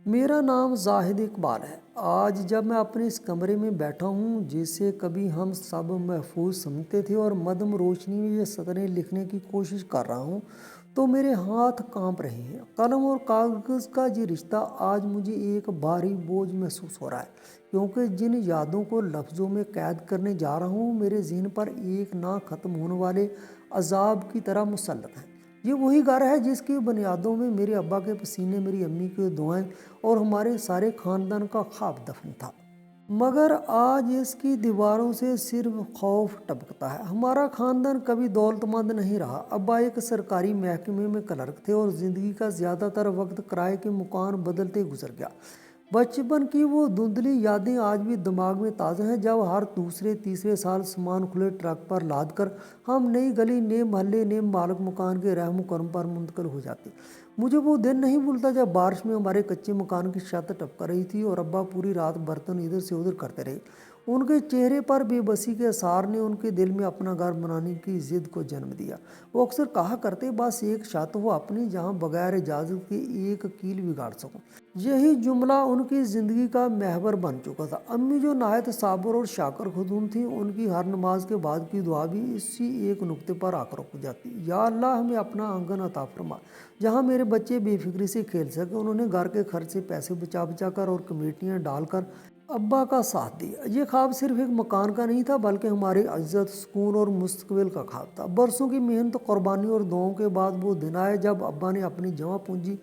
मेरा नाम जाहिद इकबाल है। आज जब मैं अपने इस कमरे में बैठा हूँ जिसे कभी हम सब महफूज समझते थे और मध्यम रोशनी में ये सतरें लिखने की कोशिश कर रहा हूँ, तो मेरे हाथ कांप रहे हैं। कलम और कागज़ का ये रिश्ता आज मुझे एक भारी बोझ महसूस हो रहा है, क्योंकि जिन यादों को लफ्ज़ों में कैद करने जा रहा हूँ मेरे ज़हन पर एक ना ख़त्म होने वाले अजाब की तरह मुसल्लत है। ये वही घर है जिसकी बुनियादों में मेरे अब्बा के पसीने, मेरी अम्मी की दुआएं और हमारे सारे खानदान का ख्वाब दफन था। मगर आज इसकी दीवारों से सिर्फ खौफ टपकता है। हमारा खानदान कभी दौलतमंद नहीं रहा। अब्बा एक सरकारी महकमे में क्लर्क थे और ज़िंदगी का ज़्यादातर वक्त किराए के मकान बदलते गुजर गया। बचपन की वो धुंधली यादें आज भी दिमाग में ताज़ा हैं, जब हर दूसरे तीसरे साल सामान खुले ट्रक पर लाद कर हम नई गली, नए मोहल्ले, नए मालिक मकान के रहम करम पर मुंतकिल हो जाते। मुझे वो दिन नहीं भूलता जब बारिश में हमारे कच्चे मकान की छत टपक रही थी और अब्बा पूरी रात बर्तन इधर से उधर करते रहे। उनके चेहरे पर बेबसी के आसार ने उनके दिल में अपना घर बनाने की जिद को जन्म दिया। वो अक्सर कहा करते, बस एक छत हो अपनी जहाँ बगैर इजाज़त के एक कील बिगाड़ सकूं। यही जुमला उनकी ज़िंदगी का महवर बन चुका था। अम्मी जो नायत साबर और शाकर खुदूम थी, उनकी हर नमाज के बाद की दुआ भी इसी एक नुक्ते पर आकर रुक जाती, या अल्लाह हमें अपना आंगन अता फरमा जहाँ मेरे बच्चे बेफिक्री से खेल सके। उन्होंने घर के खर्च से पैसे बचा बचा कर और कमेटियाँ डालकर अब्बा का साथ दिया। ये ख्वाब सिर्फ एक मकान का नहीं था, बल्कि हमारी इज्जत, सुकून और मुस्तकबिल का ख्वाब था। बरसों की मेहनत, कुर्बानी और दुआओं के बाद वो दिन आए जब अब्बा ने अपनी जमा पूंजी,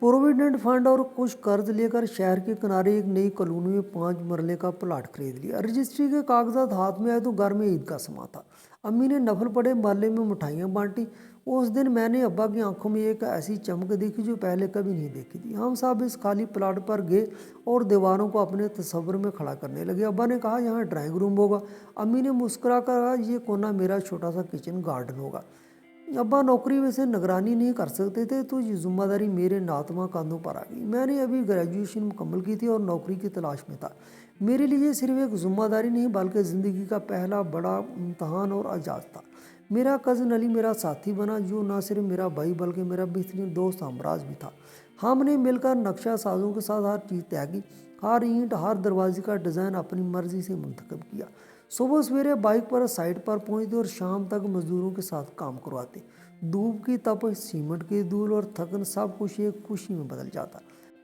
प्रोविडेंट फंड और कुछ कर्ज लेकर शहर के किनारे एक नई कॉलोनी में 5 मरले का प्लाट खरीद लिया। रजिस्ट्री के कागजात हाथ में आए तो घर में ईद का समा था। अम्मी ने नफल पड़े मोहल्ले में मिठाइयाँ बांटी। उस दिन मैंने अब्बा की आंखों में एक ऐसी चमक देखी जो पहले कभी नहीं देखी थी। हम सब इस खाली प्लाट पर गए और दीवारों को अपने तस्वर में खड़ा करने लगे। अब्बा ने कहा, यहाँ ड्राइंग रूम होगा। अम्मी ने मुस्कुरा कर कहा, ये कोना मेरा छोटा सा किचन गार्डन होगा। अब्बा नौकरी वैसे निगरानी नहीं कर सकते थे, तो ये जिम्मेदारी मेरे नातवा कंधों पर आ गई। मैंने अभी ग्रेजुएशन मुकम्मल की थी और नौकरी की तलाश में था। मेरे लिए सिर्फ एक जिम्मेदारी नहीं, बल्कि ज़िंदगी का पहला बड़ा इम्तहान और एजाज़ था। मेरा कज़न अली मेरा साथी बना, जो न सिर्फ मेरा भाई बल्कि मेरा बेहतरीन दोस्त हमराज भी था। हमने मिलकर नक्शा साजों के साथ हर चीज़ तय की। हर ईंट, हर दरवाजे का डिज़ाइन अपनी मर्जी से मुंतखब किया। सुबह सवेरे बाइक पर साइट पर पहुंचते और शाम तक मजदूरों के साथ काम करवाते। धूप की तपश, सीमेंट की धूल और थकन, सब कुछ एक खुशी में बदल जाता।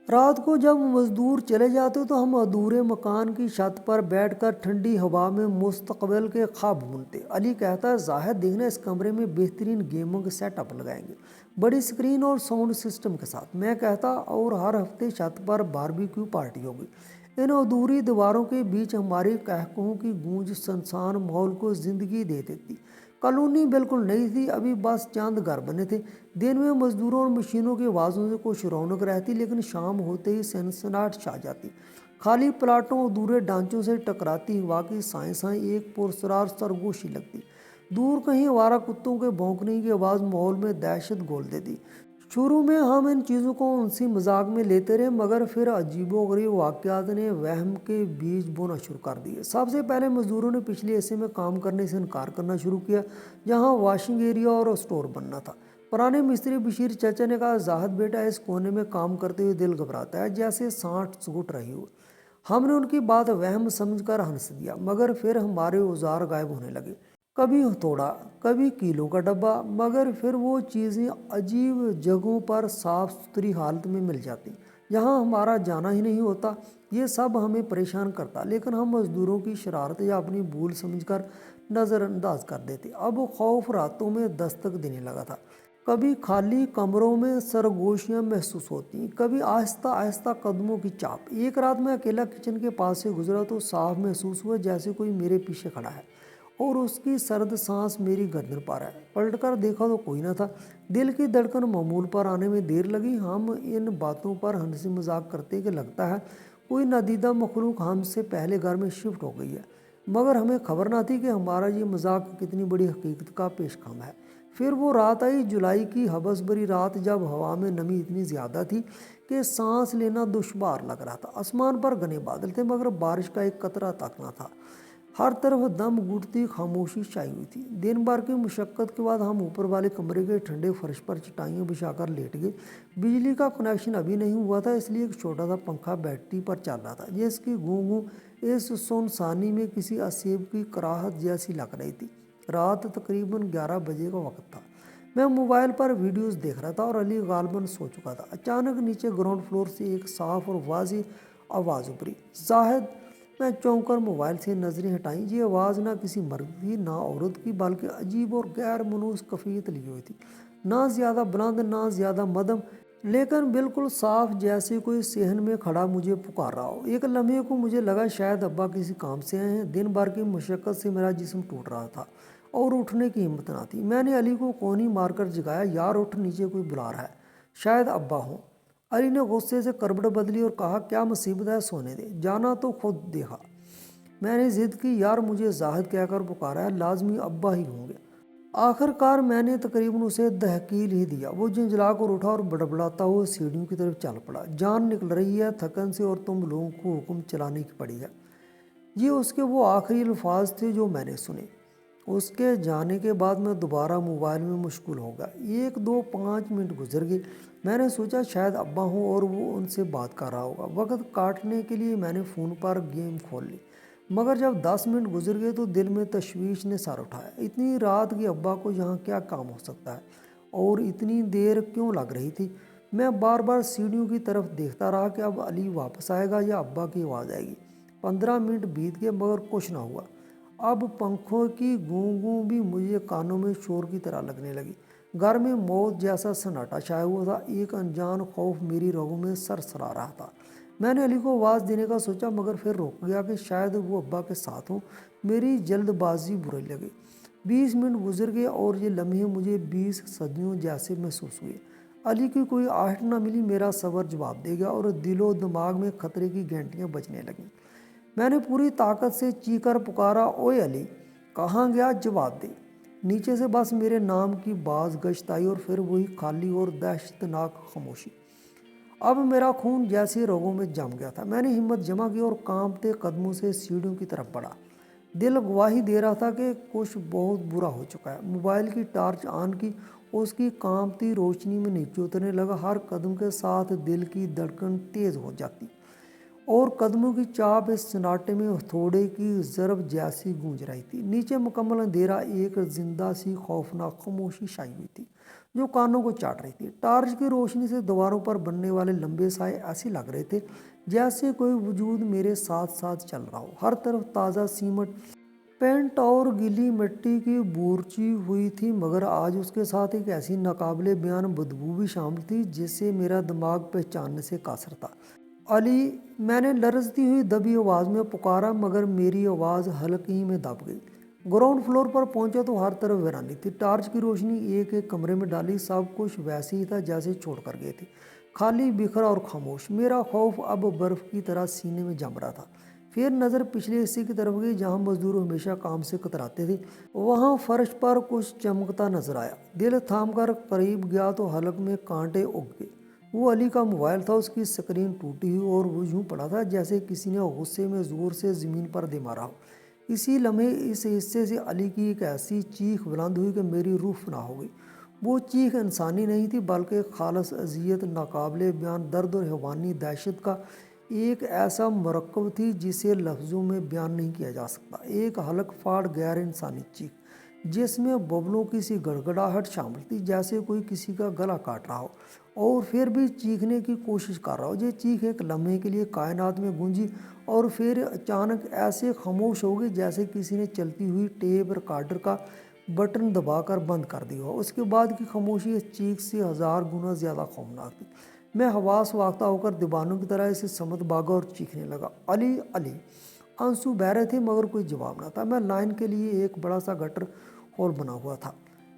रात को जब मजदूर चले जाते तो हम अधूरे मकान की छत पर बैठकर ठंडी हवा में मुस्तकबिल के ख्वाब बुनते। अली कहता, जाहिद देखना, इस कमरे में बेहतरीन गेमिंग सेटअप लगाएंगे, बड़ी स्क्रीन और साउंड सिस्टम के साथ। मैं कहता, और हर हफ्ते छत पर बारबेक्यू पार्टी होगी। इन अधूरी दीवारों के बीच हमारी कहकहों की गूंज सुनसान माहौल को जिंदगी दे देती। कॉलोनी बिल्कुल नई थी, अभी बस चंद घर बने थे। दिन में मजदूरों और मशीनों की आवाज़ों से कुछ रौनक रहती, लेकिन शाम होते ही सनसनाहट छा जाती। खाली प्लाटों, अधूरे ढांचों से टकराती हवा की साएं साएं एक पुरस्कार सरगोशी लगती। दूर कहीं आवारा कुत्तों के भौंकने की आवाज़ माहौल में दहशत घोल देती। शुरू में हम इन चीज़ों को उनसी मजाक में लेते रहे, मगर फिर अजीबोगरीब वाक़यात ने वहम के बीज बोना शुरू कर दिए। सबसे पहले मजदूरों ने पिछले हिस्से में काम करने से इनकार करना शुरू किया, जहां वॉशिंग एरिया और स्टोर बनना था। पुराने मिस्त्री बशीर चाचा ने कहा, जाहिद बेटा, इस कोने में काम करते हुए दिल घबराता है, जैसे सांठ सूट रही हो। हमने उनकी बात वहम समझकर हंस दिया, मगर फिर हमारे औजार गायब होने लगे। कभी हथौड़ा, कभी कीलों का डब्बा, मगर फिर वो चीज़ें अजीब जगहों पर साफ सुथरी हालत में मिल जाती, जहाँ हमारा जाना ही नहीं होता। ये सब हमें परेशान करता, लेकिन हम मजदूरों की शरारत या अपनी भूल समझकर नज़रअंदाज कर देते। अब खौफ रातों में दस्तक देने लगा था। कभी खाली कमरों में सरगोशियाँ महसूस होती, कभी आहिस्ता आहिस्ता कदमों की चाप। एक रात में अकेला किचन के पास से गुजरा तो साफ महसूस हुआ जैसे कोई मेरे पीछे खड़ा है और उसकी सर्द सांस मेरी गर्दन पर है। पलट कर देखा तो कोई ना था। दिल की धड़कन मामूल पर आने में देर लगी। हम इन बातों पर हंसी मजाक करते कि लगता है कोई नादीदा मखलूक हमसे पहले घर में शिफ्ट हो गई है, मगर हमें खबर ना थी कि हमारा ये मजाक कितनी बड़ी हकीकत का पेशखम है। फिर वो रात आई, जुलाई की हबस भरी रात, जब हवा में नमी इतनी ज़्यादा थी कि सांस लेना दुश्वार लग रहा था। आसमान पर घने बादल थे, मगर बारिश का एक कतरा तक ना था। हर तरफ दम घुटती खामोशी छाई हुई थी। दिन भर की मुशक्क़त के बाद हम ऊपर वाले कमरे के ठंडे फर्श पर चटाइयाँ बिछाकर लेट गए। बिजली का कनेक्शन अभी नहीं हुआ था, इसलिए एक छोटा सा पंखा बैटरी पर चल रहा था, जिसकी गूं इस सुनसानी में किसी असीब की कराहत जैसी लग रही थी। रात तकरीबन 11 बजे का वक्त था। मैं मोबाइल पर वीडियोस देख रहा था और अली गालबन सो चुका था। अचानक नीचे ग्राउंड फ्लोर से एक साफ और वाज़ेह आवाज़ उभरी, जाहिद। मैं चौंक कर मोबाइल से नज़रें हटाई। ये आवाज़ ना किसी मर्द की ना औरत की, बल्कि अजीब और गैर मनूस कफियत ली हुई थी। ना ज़्यादा बुलंद ना ज़्यादा मध्यम, लेकिन बिल्कुल साफ, जैसे कोई सेहन में खड़ा मुझे पुकार रहा हो। एक लम्हे को मुझे लगा शायद अब्बा किसी काम से आए हैं। दिन भर की मुशक्क़त से मेरा जिस्म टूट रहा था और उठने की हिम्मत ना थी। मैंने अली को कोनी मारकर जगाया, यार उठ, नीचे कोई बुला रहा है, शायद अब्बा हों। अली ने गुस्से से करवट बदली और कहा, क्या मुसीबत है, सोने दे, जाना तो खुद देखा। मैंने जिद की, यार मुझे जाहिद कहकर पुकारा है, लाजमी अब्बा ही होंगे। आखिरकार मैंने तकरीबन उसे दहकील ही दिया। वो झंझला कर उठा और बड़बड़ाता हुआ सीढ़ियों की तरफ चल पड़ा। जान निकल रही है थकन से और तुम लोगों को हुक्म चलाने की पड़ी है। ये उसके वो आखिरी अल्फाज थे जो मैंने सुने। उसके जाने के बाद मैं दोबारा मोबाइल में मशगूल हो गया। 1 2 5 मिनट गुजर गए। मैंने सोचा शायद अब्बा हूँ और वो उनसे बात कर रहा होगा। वक्त काटने के लिए मैंने फ़ोन पर गेम खोल ली, मगर जब 10 मिनट गुजर गए तो दिल में तशवीश ने सर उठाया। इतनी रात की अब्बा को यहाँ क्या काम हो सकता है और इतनी देर क्यों लग रही थी। मैं बार बार सीढ़ियों की तरफ देखता रहा कि अब अली वापस आएगा या अब्बा की आवाज़ आएगी। 15 मिनट बीत गए मगर कुछ ना हुआ। अब पंखों की गूं भी मुझे कानों में शोर की तरह लगने लगी। घर में मौत जैसा सन्नाटा छाया हुआ था। एक अनजान खौफ मेरी रगों में सरसरा रहा था। मैंने अली को आवाज़ देने का सोचा, मगर फिर रुक गया कि शायद वो अब्बा के साथ हो। मेरी जल्दबाजी बुरी लगी। 20 मिनट गुजर गए और ये लम्हे मुझे 20 सदियों जैसे महसूस हुए। अली की कोई आहट न मिली। मेरा सब्र जवाब दे गया और दिलो दिमाग में खतरे की घंटियाँ बजने लगीं। मैंने पूरी ताकत से चीखकर पुकारा, ओए अली, कहाँ गया, जवाब दे। नीचे से बस मेरे नाम की बाज गश्त आई और फिर वही खाली और दहशतनाक खामोशी। अब मेरा खून जैसे रगों में जम गया था। मैंने हिम्मत जमा की और कांपते कदमों से सीढ़ियों की तरफ बढ़ा। दिल गवाही दे रहा था कि कुछ बहुत बुरा हो चुका है। मोबाइल की टार्च ऑन की, उसकी कांपती रोशनी में नीचे उतरने लगा। हर कदम के साथ दिल की धड़कन तेज हो जाती और कदमों की चाप इस सन्नाटे में हथौड़े की ज़रब जैसी गूंज रही थी। नीचे मुकम्मल अंधेरा, एक जिंदा सी खौफनाक खामोशी छाई हुई थी जो कानों को चाट रही थी। टार्च की रोशनी से दीवारों पर बनने वाले लंबे साए ऐसे लग रहे थे जैसे कोई वजूद मेरे साथ साथ चल रहा हो। हर तरफ ताज़ा सीमट, पेंट और गीली मिट्टी की बूरची हुई थी, मगर आज उसके साथ एक ऐसी नाकाबिले बयान बदबू भी शामिल थी जिससे मेरा दिमाग पहचानने से कासर था। अली, मैंने लरजती हुई दबी आवाज़ में पुकारा, मगर मेरी आवाज़ हल्के ही में दब गई। ग्राउंड फ्लोर पर पहुंचा तो हर तरफ वीरानी थी। टार्च की रोशनी एक एक कमरे में डाली, सब कुछ वैसे ही था जैसे छोड़ कर गए थे, खाली, बिखरा और खामोश। मेरा खौफ अब बर्फ़ की तरह सीने में जम रहा था। फिर नज़र पिछले हिस्से की तरफ गई जहाँ मजदूर हमेशा काम से कतराते थे। वहाँ फर्श पर कुछ चमकता नजर आया। दिल थाम कर करीब गया तो हलक में कांटे उग गए। वो अली का मोबाइल था। उसकी स्क्रीन टूटी हुई और वो यूँ पड़ा था जैसे किसी ने गुस्से में ज़ोर से ज़मीन पर दे मारा हो। इसी लम्हे इस हिस्से से अली की एक ऐसी चीख बुलंद हुई कि मेरी रूह फना हो गई। वो चीख इंसानी नहीं थी, बल्कि खालस अजियत, नाकाबिले बयान दर्द और हैवानी दहशत का एक ऐसा मरकब थी जिसे लफ्ज़ों में बयान नहीं किया जा सकता। एक हलक फाड़ गैर इंसानी चीख जिसमें बबलों की सी गड़गड़ाहट शामिल थी, जैसे कोई किसी का गला काट रहा हो और फिर भी चीखने की कोशिश कर रहा हो। ये चीख एक लम्हे के लिए कायनात में गूंजी और फिर अचानक ऐसे खामोश हो गई जैसे किसी ने चलती हुई टेप रिकॉर्डर का बटन दबाकर बंद कर दिया हो। उसके बाद की खामोशी इस चीख से 1000 गुना ज़्यादा खौफनाक थी। मैं हवास वाख्ता होकर दीवानों की तरह इसे समत भागा और चीखने लगा, अली अली। आंसू बह रहे थे मगर कोई जवाब न था। मैं लाइन के लिए एक बड़ा सा गटर होल बना हुआ था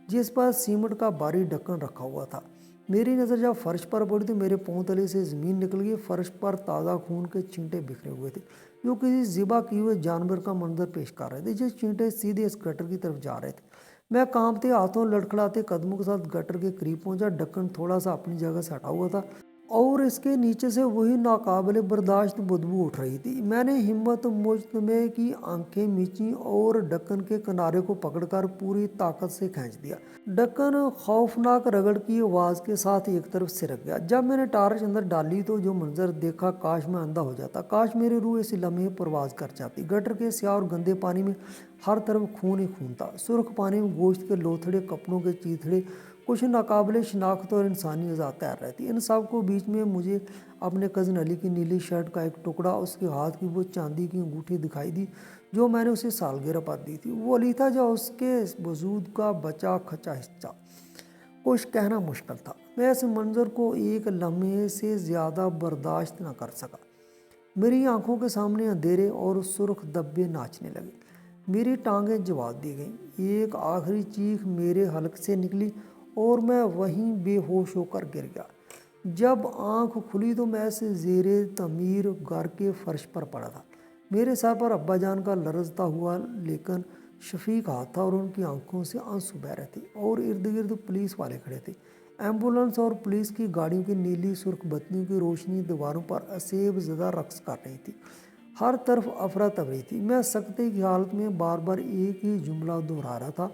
जिस पर सीमेंट का भारी ढक्कन रखा हुआ था। मेरी नज़र जब फर्श पर पड़ी तो मेरे पाँव तले से ज़मीन निकल गई। फर्श पर ताज़ा खून के छींटे बिखरे हुए थे जो किसी ज़िबा किए हुए जानवर का मंजर पेश कर रहे थे। ये छींटे सीधे इस गटर की तरफ जा रहे थे। मैं कांपते हाथों, लड़खड़ाते कदमों के साथ गटर के करीब पहुंचा। ढक्कन थोड़ा सा अपनी जगह से हटा हुआ था اور اس کے نیچے سے وہی ناقابل برداشت بدبو اٹھ رہی تھی۔ میں نے ہمت مجتمع کی آنکھیں میچیں اور ڈھکن کے کنارے کو پکڑ کر پوری طاقت سے کھینچ دیا۔ ڈھکن خوفناک رگڑ کی آواز کے ساتھ ایک طرف سرک گیا۔ جب میں نے ٹارچ اندر ڈالی تو جو منظر دیکھا، کاش میں اندھا ہو جاتا، کاش میری روح اس لمحے پرواز کر جاتی۔ گٹر کے سیاہ اور گندے پانی میں ہر طرف خون ہی خون تھا۔ سرخ پانی میں گوشت کے لوتھڑے، کپڑوں کے چیتھڑے، کچھ ناقابل شناخت اور انسانی اعضاء تیر رہے تھے۔ ان سب کو بیچ میں مجھے اپنے کزن علی کی نیلی شرٹ کا ایک ٹکڑا، اس کے ہاتھ کی وہ چاندی کی انگوٹھی دکھائی دی جو میں نے اسے سالگرہ پر دی تھی۔ وہ علی تھا جو اس کے وجود کا بچا کھچا حصہ۔ کچھ کہنا مشکل تھا۔ میں اس منظر کو ایک لمحے سے زیادہ برداشت نہ کر سکا۔ میری آنکھوں کے سامنے اندھیرے اور سرخ دھبے ناچنے لگے۔ میری ٹانگیں جواب دی گئیں۔ ایک آخری چیخ میرے حلق سے نکلی اور میں وہیں بے ہوش ہو کر گر گیا۔ جب آنکھ کھلی تو میں زیر تعمیر گھر کے فرش پر پڑا تھا۔ میرے سر پر ابا جان کا لرزتا ہوا لیکن شفیق ہاتھ تھا اور ان کی آنکھوں سے آنسو بہہ رہے تھے، اور ارد گرد پولیس والے کھڑے تھے۔ ایمبولینس اور پولیس کی گاڑیوں کی نیلی سرخ بتیوں کی روشنی دیواروں پر اسیب زدہ رقص کر رہی تھی۔ ہر طرف افراتفری تھی۔ میں سکتے کی حالت میں بار بار ایک ہی جملہ دہرا رہا تھا،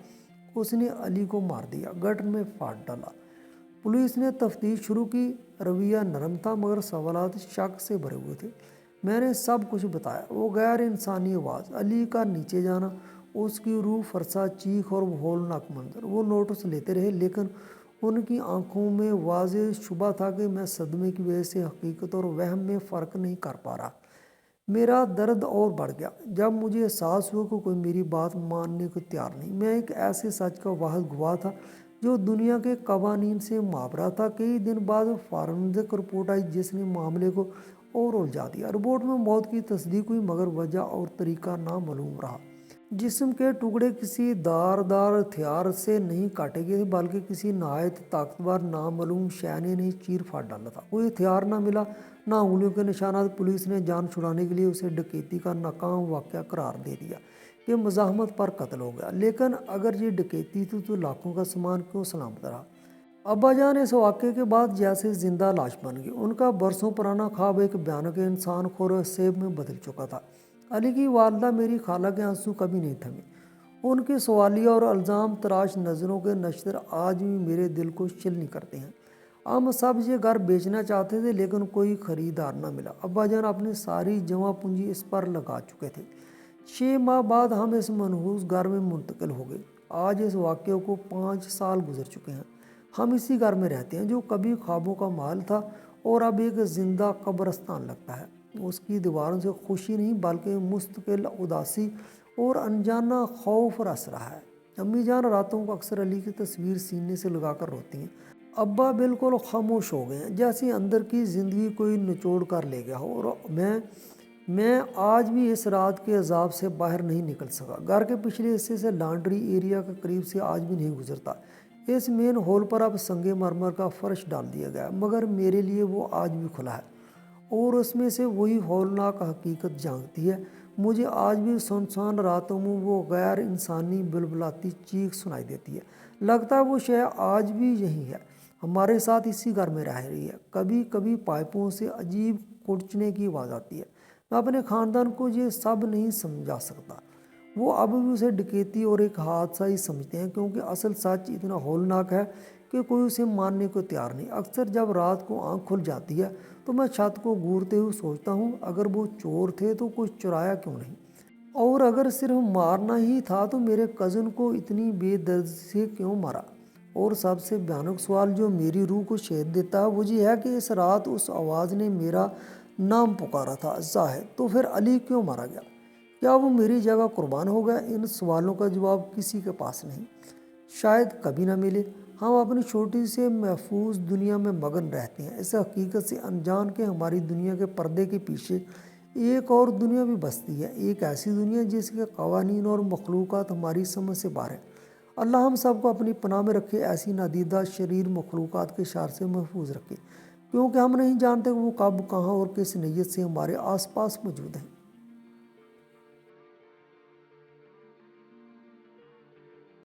اس نے علی کو مار دیا، گٹر میں پھینک ڈالا۔ پولیس نے تفتیش شروع کی۔ رویہ نرم تھا مگر سوالات شک سے بھرے ہوئے تھے۔ میں نے سب کچھ بتایا۔ وہ غیر انسانی آواز، علی کا نیچے جانا، اس کی روح فرسا چیخ اور وہ ہولناک منظر۔ وہ نوٹس لیتے رہے لیکن ان کی آنکھوں میں واضح شبہ تھا کہ میں صدمے کی وجہ سے حقیقت اور وہم میں فرق نہیں کر پا رہا۔ میرا درد اور بڑھ گیا جب مجھے احساس ہوا کہ کوئی میری بات ماننے کو تیار نہیں۔ میں ایک ایسے سچ کا واحد گواہ تھا جو دنیا کے قوانین سے معابرہ تھا۔ کئی دن بعد فارنزک رپورٹ آئی جس نے معاملے کو اور الجھا دیا۔ رپورٹ میں موت کی تصدیق ہوئی مگر وجہ اور طریقہ نامعلوم رہا۔ جسم کے ٹکڑے کسی داردار ہتھیار سے نہیں کاٹے گئے تھے بلکہ کسی نہایت طاقتور نامعلوم شے نے انہیں چیر پھاڑ ڈالا تھا۔ کوئی ہتھیار نہ ملا، نہ انگلیوں کے نشانات۔ پولیس نے جان چھڑانے کے لیے اسے ڈکیتی کا ناکام واقعہ قرار دے دیا کہ مزاحمت پر قتل ہو گیا۔ لیکن اگر یہ ڈکیتی تھی تو لاکھوں کا سامان کیوں سلامت رہا؟ ابا جان اس واقعے کے بعد جیسے زندہ لاش بن گئی۔ ان کا برسوں پرانا خواب ایک بھیانک انسان خور اسیب میں بدل چکا تھا۔ علی کی والدہ میری خالہ کے آنسو کبھی نہیں تھمے۔ ان کے سوالیہ اور الزام تراش نظروں کے نشتر آج بھی میرے دل کو چلنی کرتے ہیں۔ ہم سب یہ گھر بیچنا چاہتے تھے لیکن کوئی خریدار نہ ملا۔ ابا جان اپنی ساری جمع پونجی اس پر لگا چکے تھے۔ 6 ماہ بعد ہم اس منحوس گھر میں منتقل ہو گئے۔ آج اس واقعے کو 5 سال گزر چکے ہیں۔ ہم اسی گھر میں رہتے ہیں جو کبھی خوابوں کا محل تھا اور اب ایک زندہ قبرستان لگتا ہے۔ اس کی دیواروں سے خوشی نہیں بلکہ مستقل اداسی اور انجانہ خوف رس رہا ہے۔ امی جان راتوں کو اکثر علی کی تصویر سینے سے لگا کر روتی ہیں۔ ابا بالکل خاموش ہو گئے ہیں جیسے اندر کی زندگی کوئی نچوڑ کر لے گیا ہو، اور میں آج بھی اس رات کے عذاب سے باہر نہیں نکل سکا۔ گھر کے پچھلے حصے سے لانڈری ایریا کے قریب سے آج بھی نہیں گزرتا۔ اس مین ہول پر اب سنگ مرمر کا فرش ڈال دیا گیا مگر میرے لیے وہ آج بھی کھلا ہے اور اس میں سے وہی ہولناک حقیقت جھانکتی ہے۔ مجھے آج بھی سنسان راتوں میں وہ غیر انسانی بلبلاتی چیخ سنائی دیتی ہے۔ لگتا ہے وہ شے آج بھی یہی ہے، ہمارے ساتھ اسی گھر میں رہ رہی ہے۔ کبھی کبھی پائپوں سے عجیب کھڑچنے کی آواز آتی ہے۔ میں اپنے خاندان کو یہ سب نہیں سمجھا سکتا۔ وہ اب بھی اسے ڈکیتی اور ایک حادثہ ہی سمجھتے ہیں کیونکہ اصل سچ اتنا ہولناک ہے کہ کوئی اسے ماننے کو تیار نہیں۔ اکثر جب رات کو آنکھ کھل جاتی ہے تو میں چھت کو گھورتے ہوئے سوچتا ہوں اگر وہ چور تھے تو کچھ چرایا کیوں نہیں، اور اگر صرف مارنا ہی تھا تو میرے کزن کو اتنی بے دردی سے کیوں مارا۔ اور سب سے بھیانک سوال جو میری روح کو چھید دیتا ہے وہ یہ ہے کہ اس رات اس آواز نے میرا نام پکارا تھا، زاہد، تو پھر علی کیوں مارا گیا؟ کیا وہ میری جگہ قربان ہو گیا؟ ان سوالوں کا جواب کسی کے پاس نہیں، شاید کبھی نہ ملے۔ ہم اپنی چھوٹی سے محفوظ دنیا میں مگن رہتے ہیں، اس حقیقت سے انجان کہ ہماری دنیا کے پردے کے پیچھے ایک اور دنیا بھی بستی ہے، ایک ایسی دنیا جس کے قوانین اور مخلوقات ہماری سمجھ سے باہر ہیں۔ اللہ ہم سب کو اپنی پناہ میں رکھے، ایسی نادیدہ شریر مخلوقات کے شر سے محفوظ رکھے، کیونکہ ہم نہیں جانتے کہ وہ کب، کہاں اور کس نیت سے ہمارے آس پاس موجود ہیں۔